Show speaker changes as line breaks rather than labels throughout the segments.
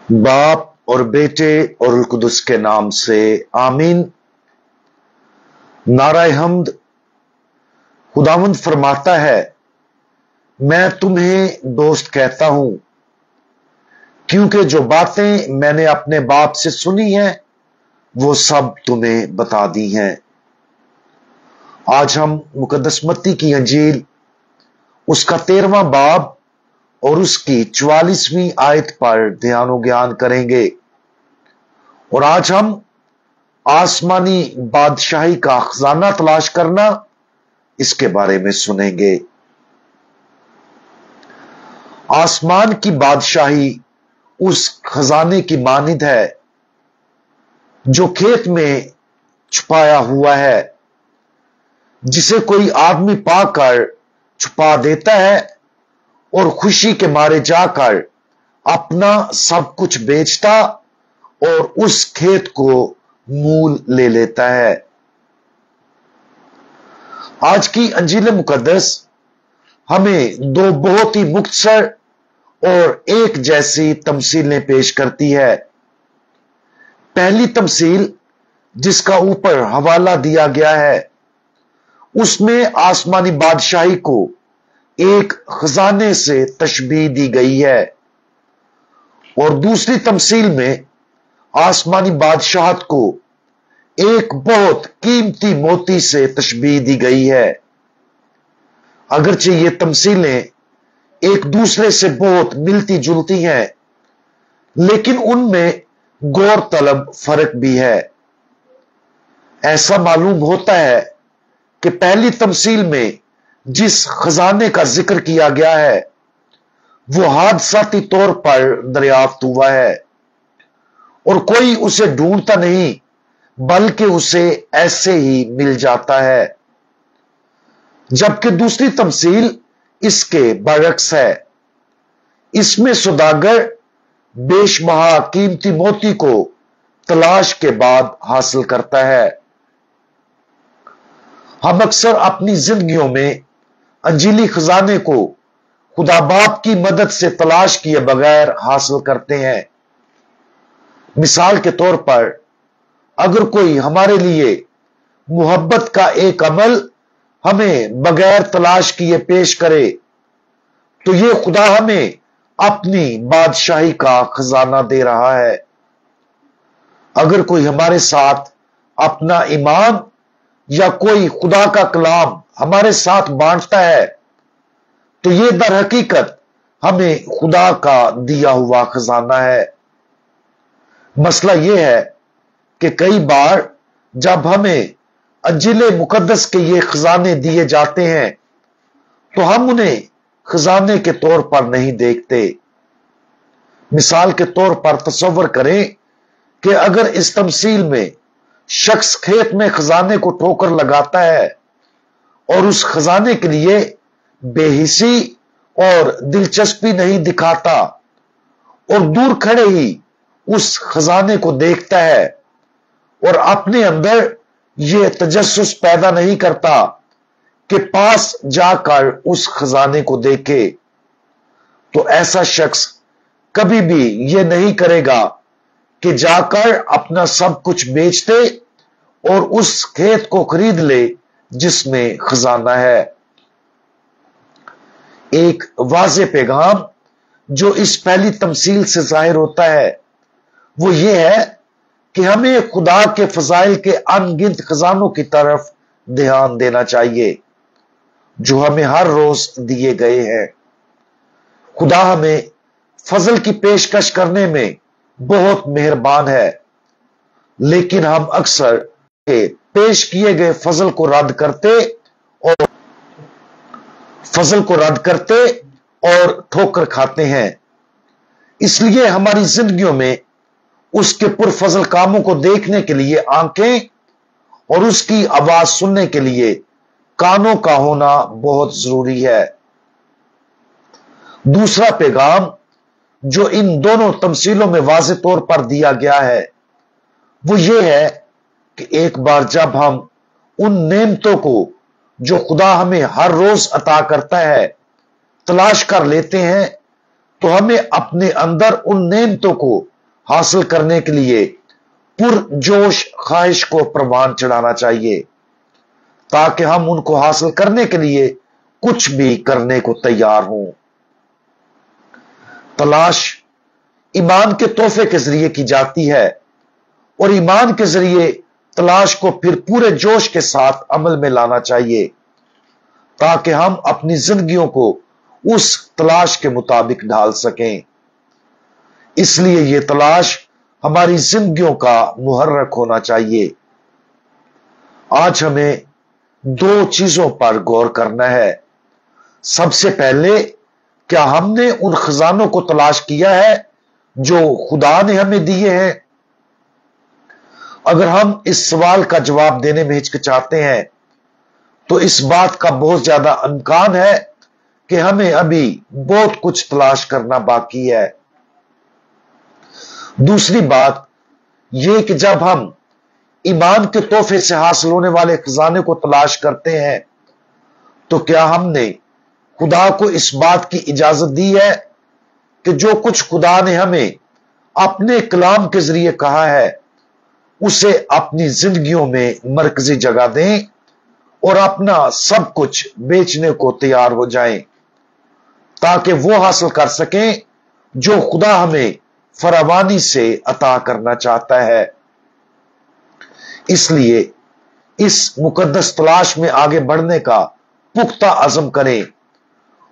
बाप और बेटे और रुल कुदस के नाम से आमीन। नाराए हम्द। खुदावंद फरमाता है, मैं तुम्हें दोस्त कहता हूं क्योंकि जो बातें मैंने अपने बाप से सुनी हैं वो सब तुम्हें बता दी हैं। आज हम मुकद्दस मत्ती की अंजील उसका 13वां बाब और उसकी 44वीं आयत पर ध्यान और ज्ञान करेंगे। और आज हम आसमानी बादशाही का खजाना तलाश करना, इसके बारे में सुनेंगे। आसमान की बादशाही उस खजाने की मानिंद है जो खेत में छुपाया हुआ है, जिसे कोई आदमी पाकर छुपा देता है और खुशी के मारे जाकर अपना सब कुछ बेचता और उस खेत को मूल ले लेता है। आज की अंजील मुकद्दस हमें दो बहुत ही मुख्तसर और एक जैसी तमसीलें पेश करती है। पहली तमसील, जिसका ऊपर हवाला दिया गया है, उसमें आसमानी बादशाही को एक खजाने से तशबीह दी गई है और दूसरी तमसील में आसमानी बादशाहत को एक बहुत कीमती मोती से तशबीह दी गई है। अगरचे ये तमसीलें एक दूसरे से बहुत मिलती जुलती हैं, लेकिन उनमें गौर तलब फर्क भी है। ऐसा मालूम होता है कि पहली तमसील में जिस खजाने का जिक्र किया गया है वो हादसाती तौर पर दरियाफ्त हुआ है और कोई उसे ढूंढता नहीं, बल्कि उसे ऐसे ही मिल जाता है। जबकि दूसरी तमसील इसके बरक्स है। इसमें सौदागर बेशबहा कीमती मोती को तलाश के बाद हासिल करता है। हम अक्सर अपनी जिंदगियों में अंजीली खजाने को खुदा बाप की मदद से तलाश किए बगैर हासिल करते हैं। मिसाल के तौर पर, अगर कोई हमारे लिए मोहब्बत का एक अमल हमें बगैर तलाश किए पेश करे, तो यह खुदा हमें अपनी बादशाही का खजाना दे रहा है। अगर कोई हमारे साथ अपना ईमान या कोई खुदा का कलाम हमारे साथ बांटता है, तो यह दर हकीकत हमें खुदा का दिया हुआ खजाना है। मसला यह है कि कई बार जब हमें अंजील मुकद्दस के ये खजाने दिए जाते हैं तो हम उन्हें खजाने के तौर पर नहीं देखते। मिसाल के तौर पर तसव्वुर करें कि अगर इस तमसील में शख्स खेत में खजाने को ठोकर लगाता है और उस खजाने के लिए बेहिसी और दिलचस्पी नहीं दिखाता और दूर खड़े ही उस खजाने को देखता है और अपने अंदर यह तजस्सुस पैदा नहीं करता कि पास जाकर उस खजाने को देखे, तो ऐसा शख्स कभी भी यह नहीं करेगा कि जाकर अपना सब कुछ बेच दे और उस खेत को खरीद ले जिसमें खजाना है। एक वाज़े पैगाम जो इस पहली तमसील से जाहिर होता है वो ये है कि हमें खुदा के फजाइल के अनगिनत खजानों की तरफ ध्यान देना चाहिए जो हमें हर रोज दिए गए हैं। खुदा हमें फजल की पेशकश करने में बहुत मेहरबान है, लेकिन हम अक्सर पेश किए गए फजल को रद्द करते और ठोकर खाते हैं। इसलिए हमारी जिंदगियों में उसके पुरफजल कामों को देखने के लिए आंखें और उसकी आवाज सुनने के लिए कानों का होना बहुत जरूरी है। दूसरा पैगाम जो इन दोनों तमसीलों में वाज़े तौर पर दिया गया है वो ये है कि एक बार जब हम उन नेमतों को जो खुदा हमें हर रोज अता करता है तलाश कर लेते हैं, तो हमें अपने अंदर उन नेमतों को हासिल करने के लिए पुरजोश ख्वाहिश को प्रवान चढ़ाना चाहिए, ताकि हम उनको हासिल करने के लिए कुछ भी करने को तैयार हों। तलाश ईमान के तोहफे के जरिए की जाती है और ईमान के जरिए तलाश को फिर पूरे जोश के साथ अमल में लाना चाहिए, ताकि हम अपनी जिंदगियों को उस तलाश के मुताबिक ढाल सकें। इसलिए यह तलाश हमारी जिंदगियों का मुहर्रक होना चाहिए। आज हमें दो चीजों पर गौर करना है। सबसे पहले, क्या हमने उन खजानों को तलाश किया है जो खुदा ने हमें दिए हैं? अगर हम इस सवाल का जवाब देने में हिचकिचाते हैं तो इस बात का बहुत ज्यादा इम्कान है कि हमें अभी बहुत कुछ तलाश करना बाकी है। दूसरी बात यह कि जब हम ईमान के तोहफे से हासिल होने वाले खजाने को तलाश करते हैं तो क्या हमने खुदा को इस बात की इजाजत दी है कि जो कुछ खुदा ने हमें अपने कलाम के जरिए कहा है उसे अपनी जिंदगियों में मरकजी जगह दें और अपना सब कुछ बेचने को तैयार हो जाएं, ताकि वो हासिल कर सकें जो खुदा हमें फरावानी से अता करना चाहता है। इसलिए इस मुकद्दस तलाश में आगे बढ़ने का पुख्ता अज़म करें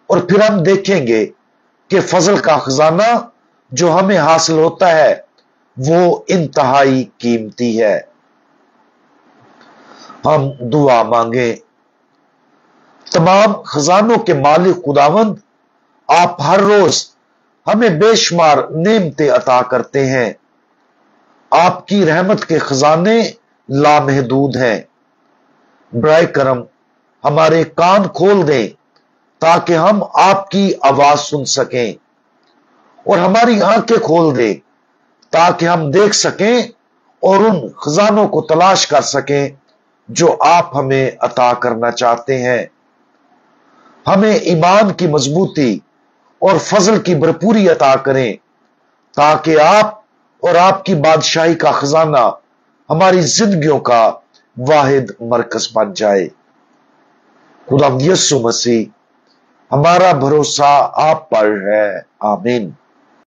और फिर हम देखेंगे कि फजल का खजाना जो हमें हासिल होता है वो इंतहाई कीमती है। हम दुआ मांगे। तमाम खजानों के मालिक खुदावंद, आप हर रोज हमें बेशुमार नेमतें अता करते हैं। आपकी रहमत के खजाने लामहदूद हैं। बराए करम हमारे कान खोल दें ताकि हम आपकी आवाज सुन सकें, और हमारी आंखें खोल दें ताकि हम देख सकें और उन खजानों को तलाश कर सकें जो आप हमें अता करना चाहते हैं। हमें ईमान की मजबूती और फजल की भरपूरी अता करें ताकि आप और आपकी बादशाही का खजाना हमारी जिंदगियों का वाहिद मरकज बन जाए। खुदा यीशु मसीह, हमारा भरोसा आप पर है। आमीन।